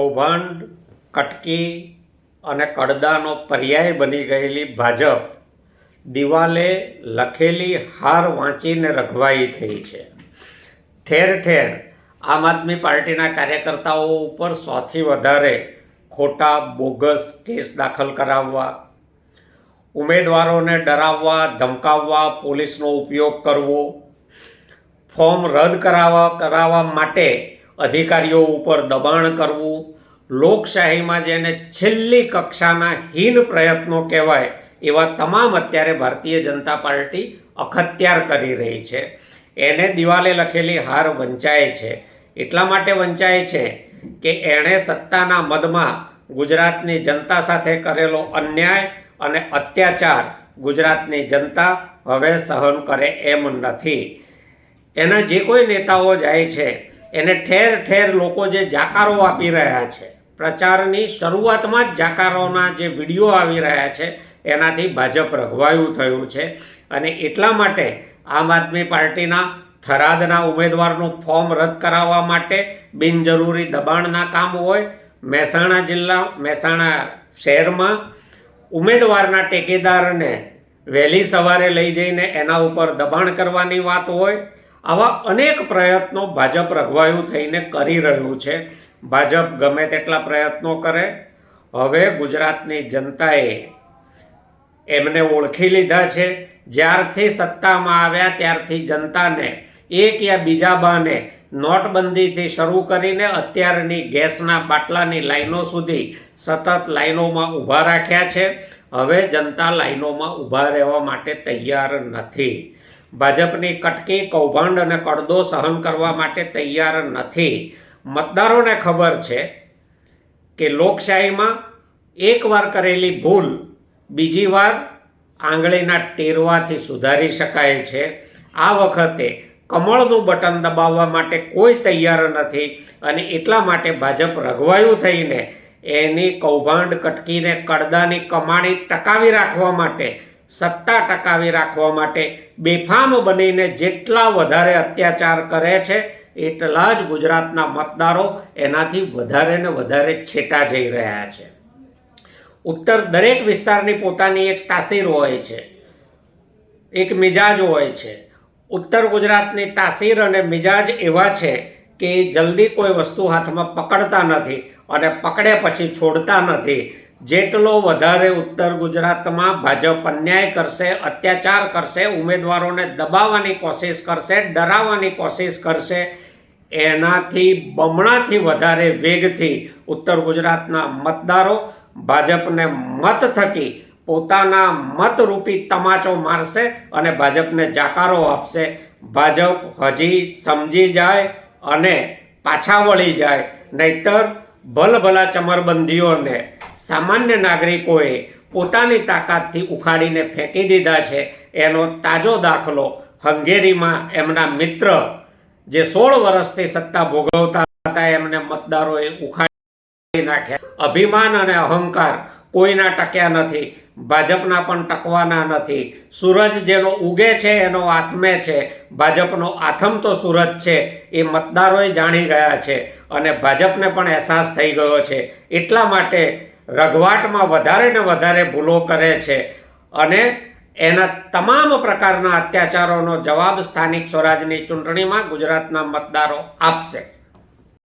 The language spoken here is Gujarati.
કૌભાંડ, કટકી અને કડદાનો પર્યાય બની ગયેલી ભાજપ દિવાલે લખેલી હાર વાંચીને રઘવાઈ થઈ છે। ઠેર ઠેર આમ આદમી પાર્ટીના કાર્યકર્તાઓ ઉપર 100થી વધારે ખોટા બોગસ કેસ દાખલ કરાવવા, ઉમેદવારોને ડરાવવા, ધમકાવવા, પોલીસનો ઉપયોગ કરવો, ફોર્મ રદ કરાવવા માટે અધિકારીઓ ઉપર દબાણ કરવું, લોકશાહીમાં જેને છેલ્લી કક્ષાના હીન પ્રયત્નો કહેવાય એવા તમામ અત્યારે ભારતીય જનતા પાર્ટી અખત્યાર કરી રહી છે। એને દિવાલે લખેલી હાર વંચાય છે। એટલા માટે વંચાય છે કે એણે સત્તાના મદમાં ગુજરાતની જનતા સાથે કરેલો અન્યાય અને અત્યાચાર ગુજરાતની જનતા હવે સહન કરે એમ નથી। એના જે કોઈ નેતાઓ જાય છે એને ઠેર ઠેર લોકો જે જાકારો આપી રહ્યા છે, પ્રચારની શરૂઆતમાં જ જાકારોના જે વિડીયો આવી રહ્યા છે એનાથી ભાજપ રઘવાયું થયું છે। અને એટલા માટે આમ આદમી પાર્ટીના થરાદના ઉમેદવારનું ફોર્મ રદ કરાવવા માટે બિનજરૂરી દબાણના કામ હોય, મહેસાણા શહેરમાં ઉમેદવારના ટેકેદારને વહેલી સવારે લઈ જઈને એના ઉપર દબાણ કરવાની વાત હોય, આવા અનેક પ્રયત્નો ભાજપ રઘવાયું થઈને કરી રહ્યું છે। ભાજપ ગમે તેટલા પ્રયત્નો કરે, હવે ગુજરાતની જનતાએ એમને ઓળખી લીધા છે। જ્યારથી સત્તામાં આવ્યા ત્યારથી જનતાને એક યા બીજા બહાને નોટબંધીથી શરૂ કરીને અત્યારની ગેસના બાટલાની લાઈનો સુધી સતત લાઈનોમાં ઊભા રાખ્યા છે। હવે જનતા લાઈનોમાં ઊભા રહેવા માટે તૈયાર નથી। ભાજપની કટકી, કૌભાંડ અને કડદો સહન કરવા માટે તૈયાર નથી। મતદારોને ખબર છે કે લોકશાહીમાં એકવાર કરેલી ભૂલ બીજી વાર આંગળીના ટેરવાથી સુધારી શકાય છે। આ વખતે કમળનું બટન દબાવવા માટે કોઈ તૈયાર નથી અને એટલા માટે ભાજપ રઘવાયું થઈને એની કૌભાંડ, કટકીને કડદાની કમાણી ટકાવી રાખવા માટે, સત્તા ટકાવી રાખવા માટે બેફામ બનીને જેટલા વધારે અત્યાચાર કરે છે એટલા જ ગુજરાતના મતદારો એનાથી વધારે ને વધારે છેટા જઈ રહ્યા છે। ઉત્તર દરેક વિસ્તારની પોતાની એક તાસીર હોય છે, એક મિજાજ હોય છે। ઉત્તર ગુજરાતની તાસીર અને મિજાજ એવા છે કે જલ્દી કોઈ વસ્તુ હાથમાં પકડતા નથી અને પકડે પછી છોડતા નથી। જેટલો વધારે ઉત્તર ગુજરાતમાં ભાજપ અન્યાય કરશે, અત્યાચાર કરશે, ઉમેદવારોને દબાવવાની કોશિશ કરશે, ડરાવવાની કોશિશ કરશે, એનાથી બમણાથી વધારે વેગથી ઉત્તર ગુજરાતના મતદારો ભાજપને મત થકી પોતાના મતરૂપી તમાચો મારશે અને ભાજપને જાકારો આપશે। ભાજપ હજી સમજી જાય અને પાછા વળી જાય, નહીતર ભલભલા ચમરબંધીઓને સામાન્ય નાગરિકોએ પોતાની તાકાતથી ઉખાડીને ફેંકી દીધા છે। એનો તાજો દાખલો હંગેરીમાં એમના મિત્ર જે 16 વર્ષથી સત્તા ભોગવતા હતા એમને મતદારોએ ઉખાડી નાખ્યા। અભિમાન અને અહંકાર કોઈના ટક્યા નથી, ભાજપના પણ ટકવાના નથી। સૂરજ જેનો ઉગે છે એનો આથમે છે, ભાજપનો આથમતો સૂરજ છે એ મતદારોએ જાણી ગયા છે અને ભાજપને પણ અહેસાસ થઈ ગયો છે। એટલા માટે રઘવાટમાં વધારે ને વધારે ભૂલો કરે છે અને એના તમામ પ્રકારના અત્યાચારોનો જવાબ સ્થાનિક સ્વરાજની ચૂંટણીમાં ગુજરાતના મતદારો આપશે।